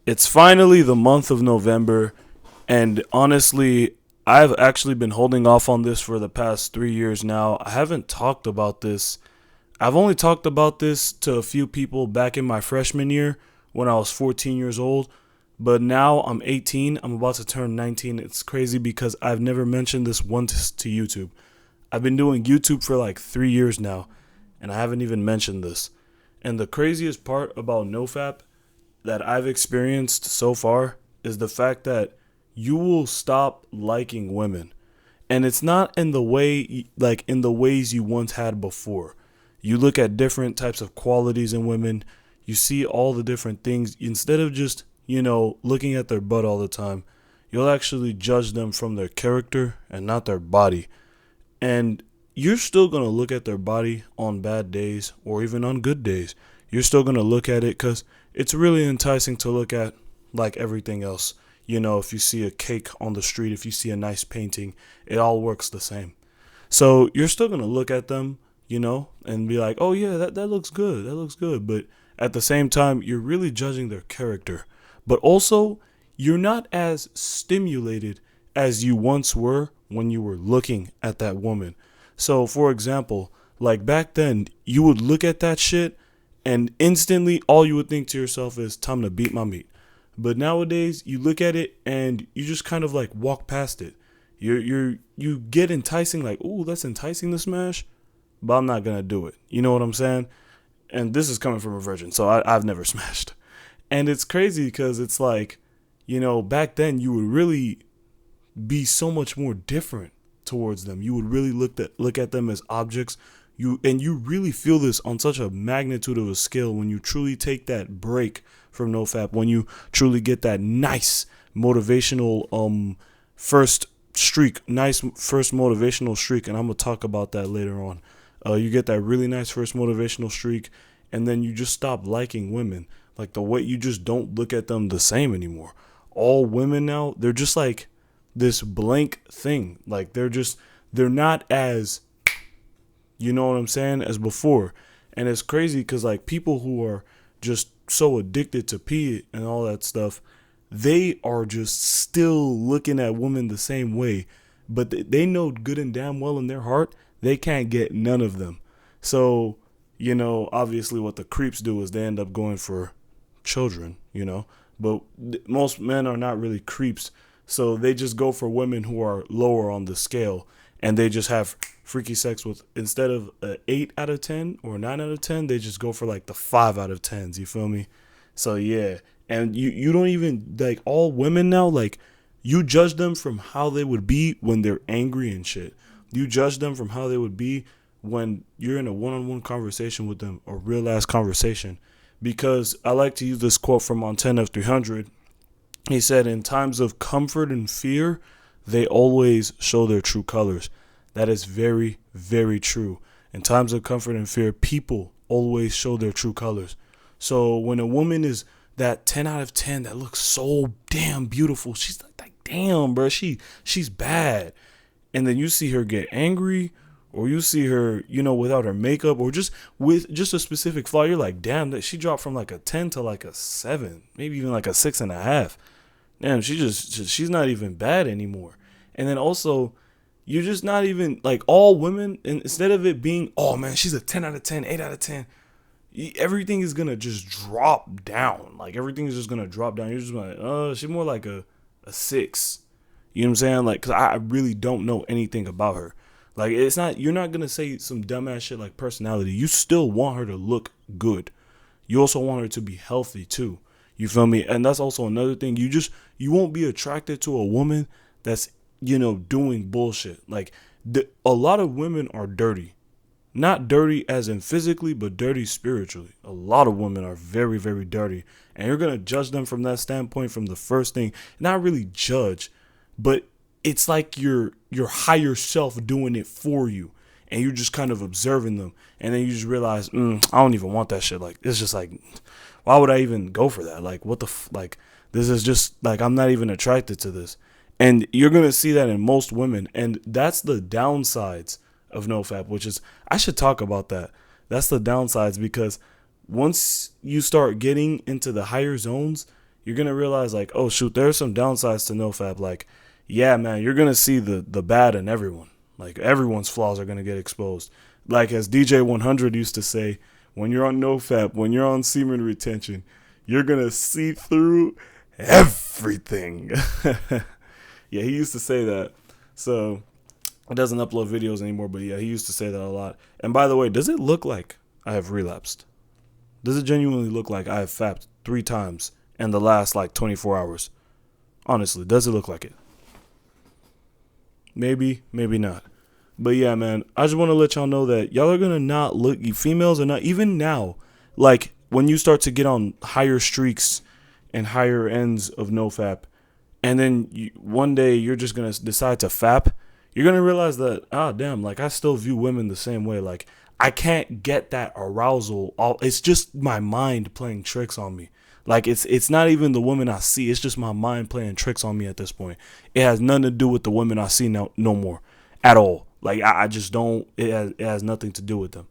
It's finally the month of November, and honestly, I've actually been holding off on this for the past 3 years now. I haven't talked about this. I've only talked about this to a few people back in my freshman year when I was 14 years old, but now I'm 18. I'm about to turn 19. It's crazy because I've never mentioned this once to YouTube. I've been doing YouTube for like 3 years now, and I haven't even mentioned this. And the craziest part about nofap that I've experienced so far is the fact that you will stop liking women. And it's not in the way, like in the ways you once had before. You look at different types of qualities in women, you see all the different things. Instead of just, looking at their butt all the time, you'll actually judge them from their character and not their body. And you're still going to look at their body on bad days or even on good days. You're still going to look at it because it's really enticing to look at, like everything else. If you see a cake on the street, if you see a nice painting, it all works the same. So you're still going to look at them, and be like, oh, yeah, that looks good. That looks good. But at the same time, you're really judging their character. But also, you're not as stimulated as you once were when you were looking at that woman. So, for example, like back then, you would look at that shit and instantly all you would think to yourself is time to beat my meat. But nowadays, you look at it and you just kind of like walk past it. You get enticing, like, ooh, that's enticing to smash, but I'm not gonna do it. You know what I'm saying? And this is coming from a virgin, so I've never smashed. And it's crazy because it's like, back then you would really be so much more different towards them. You would really look at them as objects. You really feel this on such a magnitude of a scale when you truly take that break from nofap, when you truly get that nice motivational first streak, nice first motivational streak, and I'm gonna talk about that later on. You get that really nice first motivational streak, and then you just stop liking women. Like the way you just don't look at them the same anymore. All women now, they're just like this blank thing. Like they're not as, you know what I'm saying, as before. And it's crazy because like people who are just so addicted to pee and all that stuff, they are just still looking at women the same way. But they know good and damn well in their heart they can't get none of them. So, obviously what the creeps do is they end up going for children. But most men are not really creeps. So they just go for women who are lower on the scale, and they just have freaky sex with, instead of a 8 out of 10 or 9 out of 10, they just go for like the 5 out of 10s. You feel me? So yeah. And you don't even, like, all women now, like, you judge them from how they would be when they're angry and shit. You judge them from how they would be when you're in a one-on-one conversation with them, a real ass conversation. Because I like to use this quote from Montana 300. He said, in times of comfort and fear, they always show their true colors. That is very, very true. In times of comfort and fear, people always show their true colors. So when a woman is that 10 out of 10 that looks so damn beautiful, she's like damn, bro, she's bad. And then you see her get angry, or you see her, without her makeup, or just with just a specific flaw, you're like, damn, that she dropped from like a 10 to like a 7, maybe even like a 6.5. Damn, she's not even bad anymore. And then also, you're just not even, like, all women, and instead of it being, oh man, she's a 10 out of 10, 8 out of 10, everything is gonna just drop down. Like, everything is just gonna drop down. You're just like, she's more like a 6. You know what I'm saying? Like, because I really don't know anything about her. Like, it's not, you're not gonna say some dumbass shit like personality. You still want her to look good. You also want her to be healthy too. You feel me? And that's also another thing. You won't be attracted to a woman that's, doing bullshit. Like, a lot of women are dirty. Not dirty as in physically, but dirty spiritually. A lot of women are very, very dirty. And you're going to judge them from that standpoint from the first thing. Not really judge, but it's like your higher self doing it for you. And you're just kind of observing them. And then you just realize, I don't even want that shit. Like, it's just like, why would I even go for that? Like, what the like, this is just like, I'm not even attracted to this. And you're going to see that in most women. And that's the downsides of nofap, which is, I should talk about that. That's the downsides, because once you start getting into the higher zones, you're gonna realize like, oh shoot, there's some downsides to nofap. Like, yeah, man, you're gonna see the bad in everyone. Like everyone's flaws are gonna get exposed. Like as DJ 100 used to say, when you're on nofap, when you're on semen retention, you're gonna see through everything. Yeah, he used to say that. So he doesn't upload videos anymore, but yeah, he used to say that a lot. And by the way, does it look like I have relapsed? Does it genuinely look like I have fapped 3 times in the last like 24 hours? Honestly, does it look like it? Maybe, maybe not. But yeah, man, I just want to let y'all know that y'all are going to not look, females are not, even now, like when you start to get on higher streaks and higher ends of nofap, and then one day you're just going to decide to fap, you're going to realize that, damn, like I still view women the same way. Like I can't get that arousal. It's just my mind playing tricks on me. Like it's not even the women I see. It's just my mind playing tricks on me at this point. It has nothing to do with the women I see now, no more, at all. Like I just don't. It has nothing to do with them.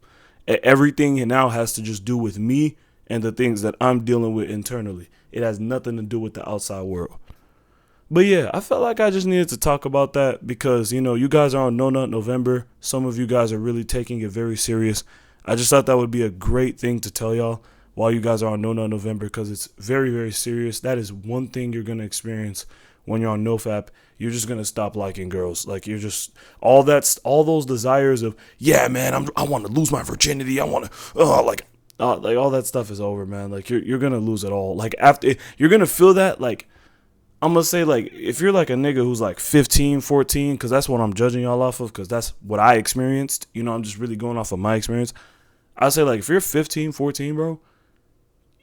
Everything now has to just do with me and the things that I'm dealing with internally. It has nothing to do with the outside world. But yeah, I felt like I just needed to talk about that because, you guys are on No Nut November. Some of you guys are really taking it very serious. I just thought that would be a great thing to tell y'all while you guys are on No Nut November because it's very, very serious. That is one thing you're going to experience when you're on nofap. You're just going to stop liking girls. Like you're just all those desires of, yeah, man, I want to lose my virginity. I want to like all that stuff is over, man. Like you're going to lose it all. Like after you're going to feel that like I'm going to say, like, if you're, like, a nigga who's, like, 15, 14, because that's what I'm judging y'all off of, because that's what I experienced. I'm just really going off of my experience. I say, like, if you're 15, 14, bro,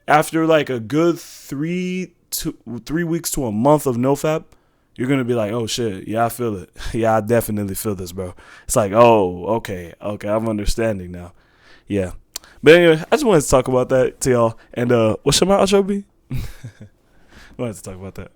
after, like, a good 3 weeks to a month of nofap, you're going to be like, oh, shit, yeah, I feel it. Yeah, I definitely feel this, bro. It's like, oh, okay, I'm understanding now. Yeah. But anyway, I just wanted to talk about that to y'all. And what should my outro be? I wanted to talk about that.